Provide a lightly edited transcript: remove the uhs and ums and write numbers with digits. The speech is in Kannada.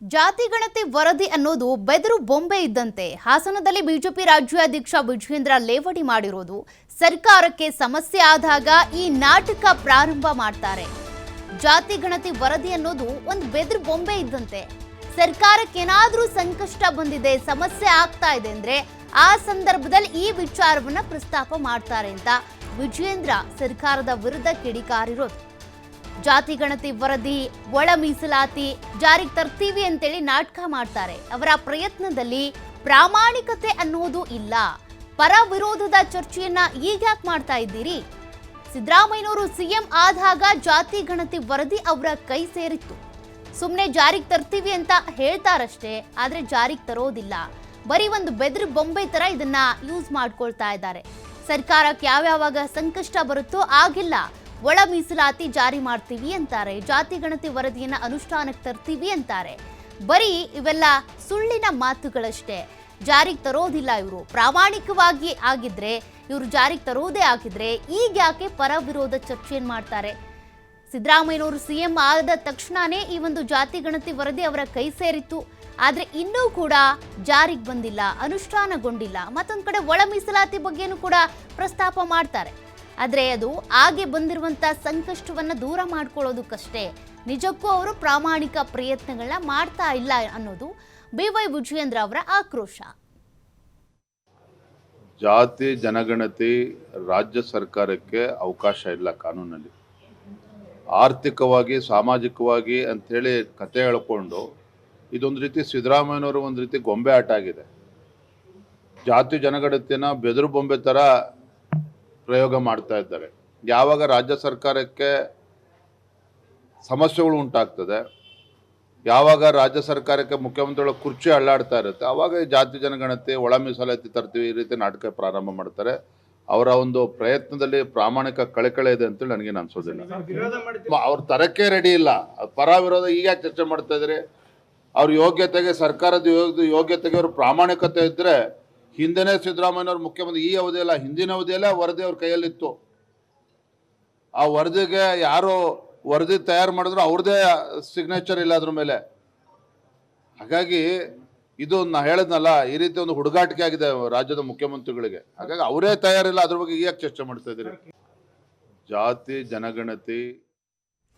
ಜಾತಿ ಗಣತಿ ವರದಿ ಅನ್ನೋದು ಬೆದರು ಬೊಂಬೆ ಇದ್ದಂತೆ. ಹಾಸನದಲ್ಲಿ ಬಿಜೆಪಿ ರಾಜ್ಯಾಧ್ಯಕ್ಷ ವಿಜಯೇಂದ್ರ ಲೇವಡಿ ಮಾಡಿರೋದು ಸರ್ಕಾರಕ್ಕೆ ಸಮಸ್ಯೆ ಆದಾಗ ಈ ನಾಟಕ ಪ್ರಾರಂಭ ಮಾಡ್ತಾರೆ. ಜಾತಿ ಗಣತಿ ವರದಿ ಅನ್ನೋದು ಒಂದು ಬೆದರು ಬೊಂಬೆ ಇದ್ದಂತೆ. ಸರ್ಕಾರಕ್ಕೆ ಏನಾದರೂ ಸಂಕಷ್ಟ ಬಂದಿದೆ, ಸಮಸ್ಯೆ ಆಗ್ತಾ ಇದೆ ಅಂದ್ರೆ ಆ ಸಂದರ್ಭದಲ್ಲಿ ಈ ವಿಚಾರವನ್ನ ಪ್ರಸ್ತಾಪ ಮಾಡ್ತಾರೆ ಅಂತ ವಿಜಯೇಂದ್ರ ಸರ್ಕಾರದ ವಿರುದ್ಧ ಕಿಡಿಕಾರಿರೋದು. ಜಾತಿ ಗಣತಿ ವರದಿ, ಒಳ ಮೀಸಲಾತಿ ಜಾರಿಗೆ ತರ್ತೀವಿ ಅಂತೇಳಿ ನಾಟಕ ಮಾಡ್ತಾರೆ. ಅವರ ಪ್ರಯತ್ನದಲ್ಲಿ ಪ್ರಾಮಾಣಿಕತೆ ಅನ್ನೋದು ಇಲ್ಲ. ಪರ ವಿರೋಧದ ಚರ್ಚೆಯನ್ನ ಈಗ್ಯಾಕೆ ಮಾಡ್ತಾ ಇದ್ದೀರಿ? ಸಿದ್ದರಾಮಯ್ಯನವರು ಸಿಎಂ ಆದಾಗ ಜಾತಿ ಗಣತಿ ವರದಿ ಅವರ ಕೈ ಸೇರಿತ್ತು. ಸುಮ್ಮನೆ ಜಾರಿಗೆ ತರ್ತೀವಿ ಅಂತ ಹೇಳ್ತಾರಷ್ಟೇ, ಆದ್ರೆ ಜಾರಿಗೆ ತರೋದಿಲ್ಲ. ಬರೀ ಒಂದು ಬೆದರು ಬೊಂಬೆ ತರ ಇದನ್ನ ಯೂಸ್ ಮಾಡ್ಕೊಳ್ತಾ ಇದ್ದಾರೆ. ಸರ್ಕಾರಕ್ಕೆ ಯಾವ್ಯಾವಾಗ ಸಂಕಷ್ಟ ಬರುತ್ತೋ ಆಗಿಲ್ಲ ಒಳ ಮೀಸಲಾತಿ ಜಾರಿ ಮಾಡ್ತೀವಿ ಅಂತಾರೆ, ಜಾತಿ ಗಣತಿ ವರದಿಯನ್ನ ಅನುಷ್ಠಾನಕ್ಕೆ ತರ್ತೀವಿ ಅಂತಾರೆ. ಬರೀ ಇವೆಲ್ಲ ಸುಳ್ಳಿನ ಮಾತುಗಳಷ್ಟೇ. ಜಾರಿಗೆ ತರೋದಿಲ್ಲ. ಇವರು ಪ್ರಾಮಾಣಿಕವಾಗಿ ಆಗಿದ್ರೆ, ಇವರು ಜಾರಿಗೆ ತರೋದೇ ಆಗಿದ್ರೆ ಈಗ ಯಾಕೆ ಪರ ವಿರೋಧ ಚರ್ಚೆಯನ್ನು ಮಾಡ್ತಾರೆ? ಸಿದ್ದರಾಮಯ್ಯನವರು ಸಿಎಂ ಆದ ತಕ್ಷಣನೇ ಈ ಒಂದು ಜಾತಿ ಗಣತಿ ವರದಿ ಅವರ ಕೈ ಸೇರಿತ್ತು. ಆದ್ರೆ ಇನ್ನೂ ಕೂಡ ಜಾರಿಗೆ ಬಂದಿಲ್ಲ, ಅನುಷ್ಠಾನಗೊಂಡಿಲ್ಲ. ಮತ್ತೊಂದು ಕಡೆ ಒಳ ಮೀಸಲಾತಿ ಬಗ್ಗೆನೂ ಕೂಡ ಪ್ರಸ್ತಾಪ ಮಾಡ್ತಾರೆ. ಆದರೆ ಅದು ಹಾಗೆ ಬಂದಿರುವಂಥ ಸಂಕಷ್ಟವನ್ನು ದೂರ ಮಾಡ್ಕೊಳ್ಳೋದಕ್ಕಷ್ಟೇ. ನಿಜಕ್ಕೂ ಅವರು ಪ್ರಾಮಾಣಿಕ ಪ್ರಯತ್ನಗಳನ್ನ ಮಾಡ್ತಾ ಇಲ್ಲ ಅನ್ನೋದು BY ವಿಜಯೇಂದ್ರ ಅವರ ಆಕ್ರೋಶ. ಜಾತಿ ಜನಗಣತಿ ರಾಜ್ಯ ಸರ್ಕಾರಕ್ಕೆ ಅವಕಾಶ ಇಲ್ಲ ಕಾನೂನಲ್ಲಿ. ಆರ್ಥಿಕವಾಗಿ ಸಾಮಾಜಿಕವಾಗಿ ಅಂಥೇಳಿ ಕತೆ ಹೇಳ್ಕೊಂಡು ಇದೊಂದು ರೀತಿ ಸಿದ್ದರಾಮಯ್ಯನವರು ಒಂದು ರೀತಿ ಗೊಂಬೆ ಆಟ ಆಗಿದೆ. ಜಾತಿ ಜನಗಣತಿಯನ್ನು ಬೆದರು ಬೊಂಬೆ ಥರ ಪ್ರಯೋಗ ಮಾಡ್ತಾ ಇದ್ದಾರೆ. ಯಾವಾಗ ರಾಜ್ಯ ಸರ್ಕಾರಕ್ಕೆ ಸಮಸ್ಯೆಗಳು ಉಂಟಾಗ್ತದೆ, ಯಾವಾಗ ರಾಜ್ಯ ಸರ್ಕಾರಕ್ಕೆ ಮುಖ್ಯಮಂತ್ರಿಗಳ ಕುರ್ಚಿ ಅಳ್ಳಾಡ್ತಾ ಇರುತ್ತೆ, ಆವಾಗ ಈ ಜಾತಿ ಜನಗಣತಿ ಒಳ ಮೀಸಲಾತಿ ತರ್ತೀವಿ ಈ ರೀತಿ ನಾಟಕ ಪ್ರಾರಂಭ ಮಾಡ್ತಾರೆ. ಅವರ ಒಂದು ಪ್ರಯತ್ನದಲ್ಲಿ ಪ್ರಾಮಾಣಿಕ ಕಳಕಳೆ ಇದೆ ಅಂತೇಳಿ ನನಗೇನು ಅನ್ಸೋದಿಲ್ಲ. ಅವ್ರ ತರಕ್ಕೆ ರೆಡಿ ಇಲ್ಲ. ಪರ ವಿರೋಧ ಈಗ ಚರ್ಚೆ ಮಾಡ್ತಾ ಇದ್ದಾರೆ. ಅವ್ರ ಯೋಗ್ಯತೆಗೆ, ಸರ್ಕಾರದ ಯೋಗ್ಯತೆಗೆ ಅವ್ರ ಪ್ರಾಮಾಣಿಕತೆ ಇದ್ದರೆ ಹಿಂದೆನೇ ಸಿದ್ದರಾಮಯ್ಯವ್ರ ಮುಖ್ಯಮಂತ್ರಿ, ಈ ಅವಧಿಯಲ್ಲ ಹಿಂದಿನ ಅವಧಿಯಲ್ಲೇ ವರದಿ ಅವ್ರ ಕೈಯಲ್ಲಿತ್ತು. ಆ ವರದಿಗೆ ಯಾರು ವರದಿ ತಯಾರು ಮಾಡಿದ್ರು ಅವ್ರದ್ದೇ ಸಿಗ್ನೇಚರ್ ಇಲ್ಲ ಅದ್ರ ಮೇಲೆ. ಹಾಗಾಗಿ ಇದು ನಾ ಹೇಳಿದ್ನಲ್ಲ, ಈ ರೀತಿ ಒಂದು ಹುಡುಗಾಟಿಕೆ ಆಗಿದೆ ರಾಜ್ಯದ ಮುಖ್ಯಮಂತ್ರಿಗಳಿಗೆ. ಹಾಗಾಗಿ ಅವರೇ ತಯಾರಿಲ್ಲ, ಅದ್ರ ಬಗ್ಗೆ ಈಗ ಚರ್ಚೆ ಮಾಡ್ತಾ ಇದ್ದೀರಿ. ಜಾತಿ ಜನಗಣತಿ